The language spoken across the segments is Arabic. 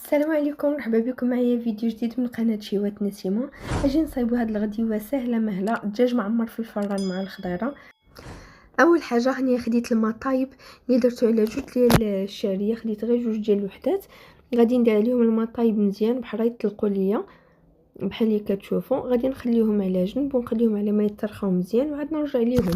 السلام عليكم، مرحبا بكم معايا فيديو جديد من قناه شيوات نسيمه. اجي نصايبوا هاد الغديوه سهله مهله، دجاج معمر في الفران مع الخضيره. اول حاجه هني خديت الماء طايب اللي درتو على جوج ديال الشعريه، خديت غير جوج ديال الوحدات. غادي ندير عليهم الماء طايب مزيان بحال يطلقوا ليا بحال اللي كتشوفوا. غادي نخليهم على جنب ونخليهم على ما يترخاو مزيان وعاد نرجع ليهم.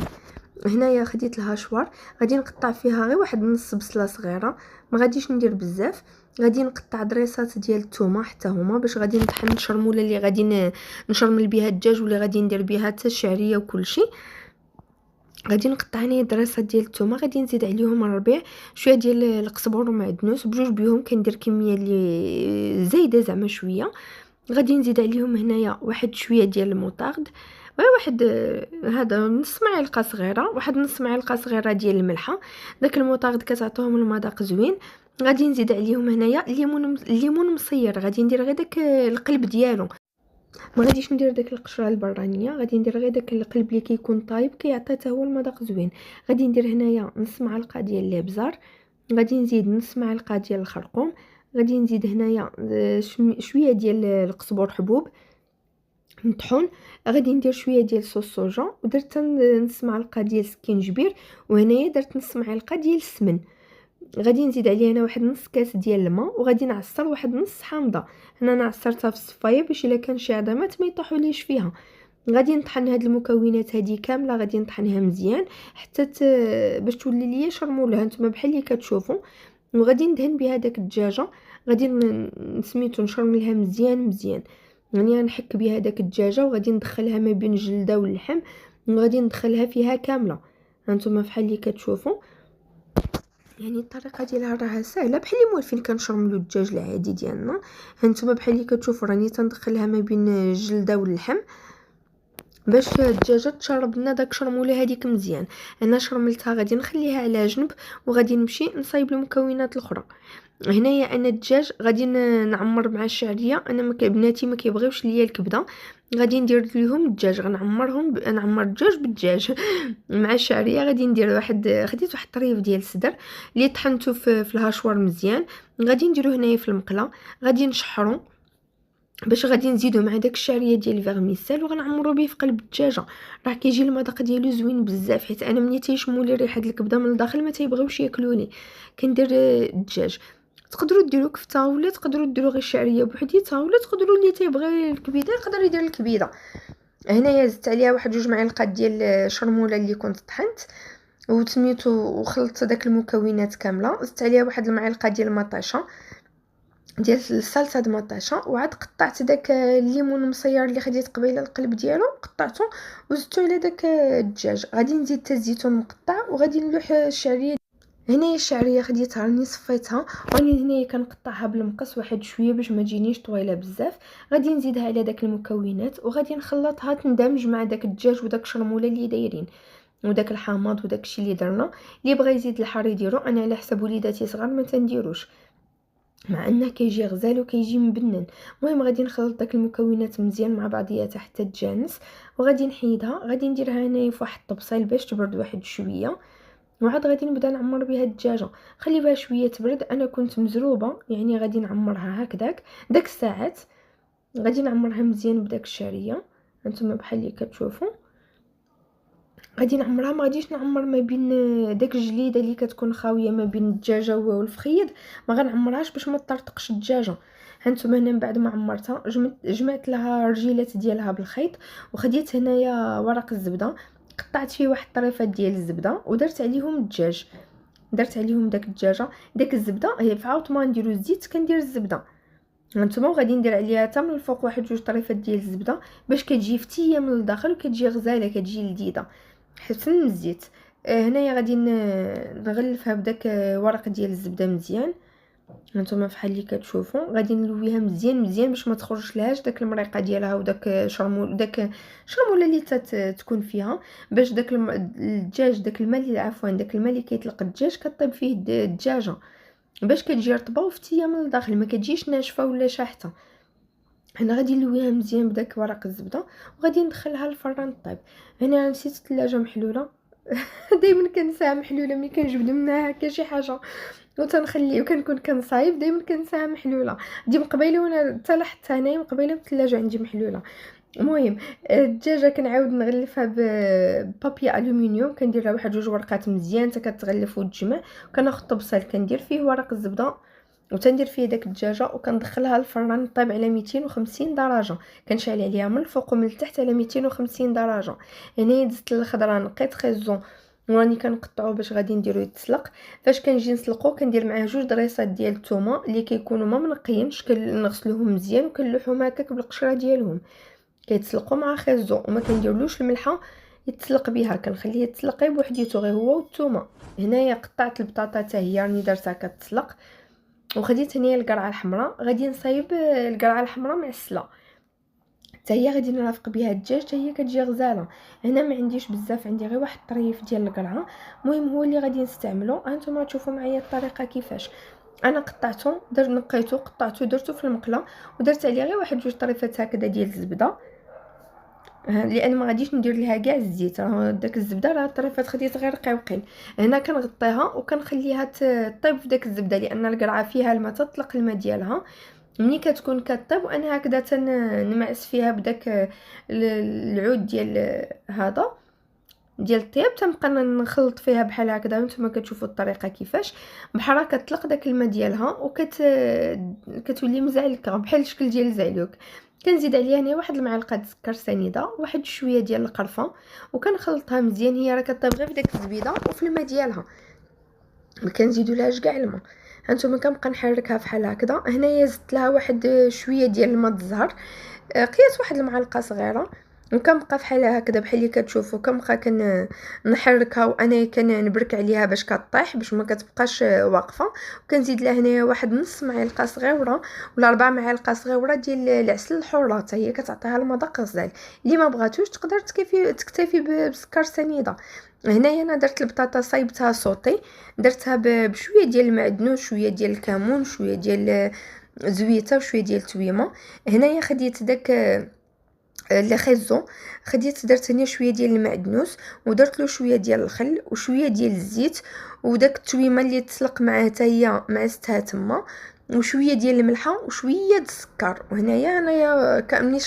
هنايا خديت الهاشوار، غادي نقطع فيها غير واحد نص بصله صغيره، ما غاديش ندير بزاف. غادي نقطع دريسات ديال الثومه حتى هما باش غادي نطحن الشرموله اللي غادي نشرمل بها الدجاج واللي غادي ندير بها حتى الشعريه وكلشي. غادي نقطع هنايا دريسات ديال الثومه، غادي نزيد عليهم الربيع، شويه ديال القزبر ومعدنوس بجوج بيهم، كندير كميه اللي زايده زعما شويه. غادي نزيد عليهم هنايا واحد شويه ديال المطارد، واحد هذا نص معلقه صغيره، واحد نص معلقه صغيره ديال الملحه. داك المطارد كتعطيهم المذاق زوين. غادي نزيد عليهم هنايا الليمون مصير، غادي ندير غير داك القلب ديالو، ما غاديش ندير داك القشره البرانيه، غادي ندير غير داك القلب اللي كيكون طايب كيعطي حتى هو المذاق زوين. غادي ندير هنايا نص معلقه ديال الابزار، غادي نزيد نص معلقه ديال الخرقوم، غادي نزيد هنايا شويه ديال القزبر حبوب مطحون، غادي ندير شويه ديال صوص صوجا، ودرت نص معلقه ديال السكينجبير، وهنايا درت نص معلقه ديال السمن. غادي نزيد عليه انا واحد نص كاس ديال الماء، وغادي نعصر واحد نص حامضه. هنا انا عصرتها في الصفايه باش الا كان شي عظامات ما يطيحوليش فيها. غادي نطحن هاد المكونات هذه كامله، غادي نطحنها مزيان حتى باش تولي ليا شرموله نتوما بحال اللي كتشوفوا. وغادي ندهن بها داك الدجاجه، غادي سميتو نشرملها مزيان مزيان، يعني نحك بها داك الدجاجه وغادي ندخلها ما بين الجلده واللحم، وغادي ندخلها فيها كامله هانتوما بحال اللي كتشوفوا. يعني الطريقه ديالها راها سهله بحال اللي موالفين كنشرملو الدجاج العادي ديالنا. هانتوما بحال اللي كتشوفوا راني تندخلها ما بين الجلده واللحم باش الدجاجه تشرب لنا داك الشرموله هذيك مزيان. انا شرملتها غادي نخليها على جنب، وغادي نمشي نصايب المكونات الاخرى. هنايا انا الدجاج غادي نعمر مع الشعريه، انا بناتي ما كيبغيوش ليا الكبده، غادي ندير ليهم الدجاج، غنعمرهم نعمر الدجاج بالدجاج مع الشعريه. غادي ندير خديت واحد الطريف ديال الصدر اللي طحنته في الهاشوار مزيان، غادي نديرو هنايا في المقله، غادي نشحرو باش غادي نزيدو مع داك الشعريه ديال الفيرميسيل وغنعمرو به في قلب الدجاجه. راه كيجي المذاق ديالو زوين بزاف، حيت انا ملي تيشمولي ريحه الكبده من الداخل ما تيبغيوش ياكلوني. كندير الدجاج، تقدروا ديروا كفته ولا تقدروا ديروا غير الشعريه بوحديتها، ولا تقدروا اللي تيبغي الكبيده يقدر يدير الكبيده. هنايا زدت عليها واحد جوج معالق ديال الشرموله اللي كنت طحنت وسميتو وخلطت داك المكونات كامله. زدت عليها واحد المعلقه ديال المطيشه ديال الصلصه د مطيشه، وعاد قطعت داك الليمون المصير اللي خديت قبيله القلب ديالو قطعته وزدته على داك الدجاج. غادي نزيد حتى الزيتون مقطع، وغادي نلوح الشعريه. هنايا الشعريه خديتها راني صفيتها، وراني هنايا كنقطعها بالمقص واحد شويه باش ما تجينيش طويله بزاف. غادي نزيدها على داك المكونات وغادي نخلطها تندمج مع داك الدجاج وداك الشرموله اللي دايرين وداك الحامض وداك الشيء اللي درنا. اللي بغى يزيد الحار يديرو، انا على حسب وليداتي صغار ما تنديروش، مع انه كيجي غزال وكيجي مبنن. المهم غادي نخلط داك المكونات مزيان مع بعضياتها حتى تجانس، وغادي نحيدها. غادي نديرها هنايا في واحد الطبسيل باش تبرد واحد شويه، وعاد غادي نبدا نعمر بها الدجاجه. خليها شويه تبرد، انا كنت مزروبه يعني غادي نعمرها هكذاك داك الساعات. غادي نعمرها مزيان بداك الشعريه هانتوما بحال اللي كتشوفوا. غادي نعمرها، ما غاديش نعمر ما بين داك الجليده اللي كتكون خاويه ما بين الدجاجه والفخيد، ما غنعمرهاش باش ما تطرطقش الدجاجه. هانتوما هنا من بعد ما عمرتها جمعت لها رجيلات ديالها بالخيط، وخديت هنايا ورق الزبده قطعت فيه واحد الطريفات ديال الزبده ودرت عليهم الدجاج، درت عليهم داك الدجاجه داك الزبده. هي فعاوت ما نديرو الزيت كندير الزبده هانتوما، وغادي ندير عليها حتى من الفوق واحد جوج طريفات ديال الزبده باش كتجي فتيه من الداخل وكتجي غزاله كتجي لذيذه حسن من الزيت. هنايا غادي نغلفها بداك ورق ديال الزبده مزيان هانتوما بحال اللي كتشوفوا. غادي نلويها مزيان مزيان باش ما تخرجش لهاش داك المريقه ديالها وداك شرموله اللي تكون فيها، باش داك الدجاج داك الماء اللي عفوا داك الماء اللي كيطلق الدجاج كطيب فيه الدجاجه باش كتجي رطبه وفتيه من الداخل، ما كتجيش ناشفه ولا شاحته. هنا غادي نلويها مزيان بداك ورق الزبده وغادي ندخلها للفران طيب. هنا نسيت الثلاجه محلوله، دايما كنساها محلوله ملي كنجبد منها هكا شي حاجه وتنخلي وكنكون كنصايب دايما كنساها محلوله. دي مقبيله وانا حتى لحقتها هنايا مقبيله في الثلاجه عندي محلوله. المهم الدجاجه كنعاود نغلفها ببابي الومنيوم، كندير لها واحد جوج ورقات مزيان حتى كتغلف وتجمع. كناخذ طبسيل كندير فيه ورق الزبده وتندير فيه داك الدجاجه وكندخلها للفران طيب على 250 درجه. كنشعل عليها من الفوق ومن التحت على 250 درجه. هنا دزت الخضره نقيت خيزون وراني كنقطعو باش غادي نديرو يتسلق. فاش كنجي نسلقو كندير معاه جوج ضريصات ديال الثومه اللي كيكونوا ما منقيينش، كنغسلوهم مزيان وكنلوحهم هكاك بالقشره ديالهم. كيتسلقوا مع خيزو وما كنديرلوش الملحه يتسلق بها، كنخليه يتسلق بوحديتو غير هو والثومه. هنايا قطعت البطاطا حتى هي راني درتها كتسلق، وخديت هنايا القرعه الحمراء غادي نصايب القرعه الحمراء معسله حتى هي غادي نرافق بها الدجاج حتى هي كتجي غزاله. هنا ما عنديش بزاف، عندي غير واحد الطريف ديال القرعه، المهم هو اللي غادي نستعملو. هانتوما تشوفوا معايا الطريقه كيفاش انا قطعته، نقيته قطعته درته في المقله ودرت عليه غير واحد جوج طريفات هكذا ديال الزبده، لان ما غاديش ندير لها كاع الزيت، راه داك الزبده راه الطريفات خديت غير قيوقيل. هنا كنغطيها وكنخليها تطيب في داك الزبده لان القرعه فيها الماء تطلق الماء ديالها. ملي كتكون كطيب وانا هكذا تنمعس فيها بداك العود ديال هذا ديال الطياب، تنبقى نخلط فيها بحال هكذا. نتوما كتشوفوا الطريقه كيفاش بحال كتطلق داك الماء ديالها كتولي مزعلكه بحال الشكل ديال الزعلوك. كنزيد عليها هنا واحد المعلقه سكر سنيده واحد شويه ديال القرفه وكنخلطها مزيان. هي راه كطيب غير في داك الزبيده وفي الماء ديالها، ما كنزيدو لهاش كاع الماء. هانتوما كنبقى نحركها بحال هكذا. هنايا زدت لها واحد شويه ديال الماء الزهر، قياس واحد المعلقه صغيره، وكنبقى بحال هكذا بحال اللي كتشوفوا كنبقى نحركها وانا كنبرك عليها باش كطيح باش ما كتبقاش واقفه. وكنزيد لها هنايا واحد نص معلقه صغيره ولا 4 معالق صغيره ديال العسل الحر، حتى هي كتعطيها المذاق غزال. اللي ما بغاتوش تقدر تكتفي بسكر سنيده. هنايا انا درت البطاطا صايبتها صوتي، درتها بشويه ديال المعدنوس شويه ديال الكمون شويه ديال زويته وشويه ديال التويمه. هنايا خديت داك الخيزو، درت هنا شويه ديال المعدنوس ودرت له شويه ديال الخل وشويه ديال الزيت وداك التويمه اللي تسلق معها حتى هي معستها تما وشويه ديال الملحه وشويه د السكر. وهنايا انايا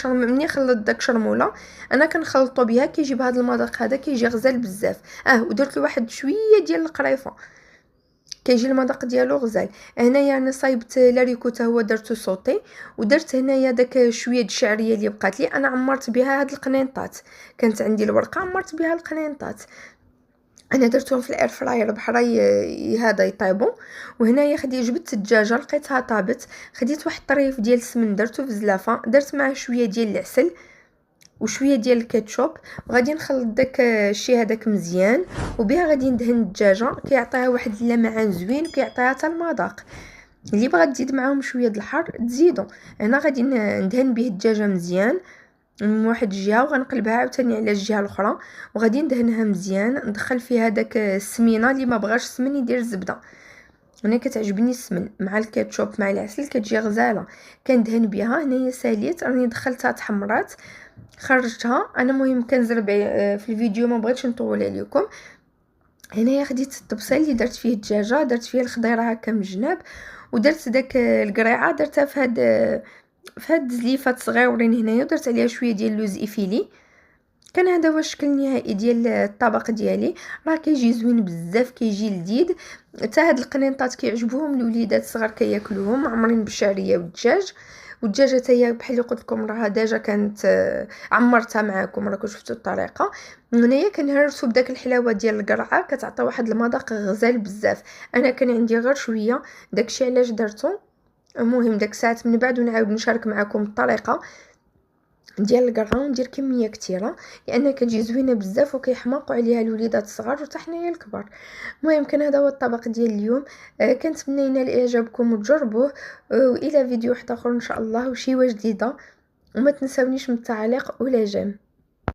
ملي خلطت داك شرموله انا كنخلطو بها كيجيب هذا المذاق هذا كيجي غزال بزاف. ودرت له واحد شويه ديال القريفه كيجي المذاق ديالو غزال. هنايا انا صايبت لاريكوتا هو درتو صوتي، ودرت هنايا داك شويه د الشعريه اللي بقات لي انا عمرت بها هاد القنينطات، كانت عندي الورقه عمرت بها القنينطات. انا درتهم في الاير فراير بحال هذا يطيبوا. وهنايا جبت الدجاجه لقيتها طابت، خديت واحد الطريف ديال السمن درته في زلافه، درت معاه شويه ديال العسل وشويه ديال الكاتشوب وغادي نخلط داك الشيء هذاك مزيان وبها غادي ندهن الدجاجه كيعطيها واحد اللمعان زوين وكيعطيها حتى المذاق. اللي بغات تزيد معاهم شويه د الحر تزيدوا. انا غادي ندهن به الدجاجه مزيان من واحد الجهه وغنقلبها عاوتاني على الجهه الاخرى وغادي ندهنها مزيان. ندخل فيها داك السمينه، اللي ما بغاش السمن يدير الزبده. انا كتعجبني السمن مع الكاتشوب مع العسل كتجي غزاله كندهن بها. هنايا ساليت راني دخلتها تحمرات خرجتها انا. مهم كنزرب في الفيديو ما بغيتش نطول عليكم. هنايا خديت الطبسيل اللي درت فيه الدجاجه، درت فيه الخضيره هكا من الجناب ودرت داك القريعه درتها في هاد زليفات صغيورين هنايا ودرت عليها شويه ديال اللوز ايفيلي. كان هذا هو الشكل النهائي ديال الطبق ديالي، راه كيجي زوين بزاف كيجي لذيذ. حتى هاد القنينطات كيعجبوهم الوليدات الصغار كياكلوهم معمرين بالشعريه والدجاج. والدجاجه حتى هي بحال اللي قلت لكم راها دجاجه كانت عمرتها معكم راكم شفتوا الطريقه. هنايا كنهرسوا بداك الحلاوه ديال القرعه كتعطي واحد المذاق غزال بزاف. انا كان عندي غير شويه داكشي علاش درتو. المهم داك ساعات من بعد ونعاود نشارك معكم الطريقه ديال القرعه وندير كميه كثيره لان كتجي زوينه بزاف وكيحماقوا عليها الوليدات الصغار وحتى حنايا الكبار. المهم كان هذا هو الطبق ديال اليوم. كنتمنى ينال اعجابكم وتجربوه. والى فيديو واحد اخر ان شاء الله وشي جديده. وما تنساونيش من التعليق ولا جيم.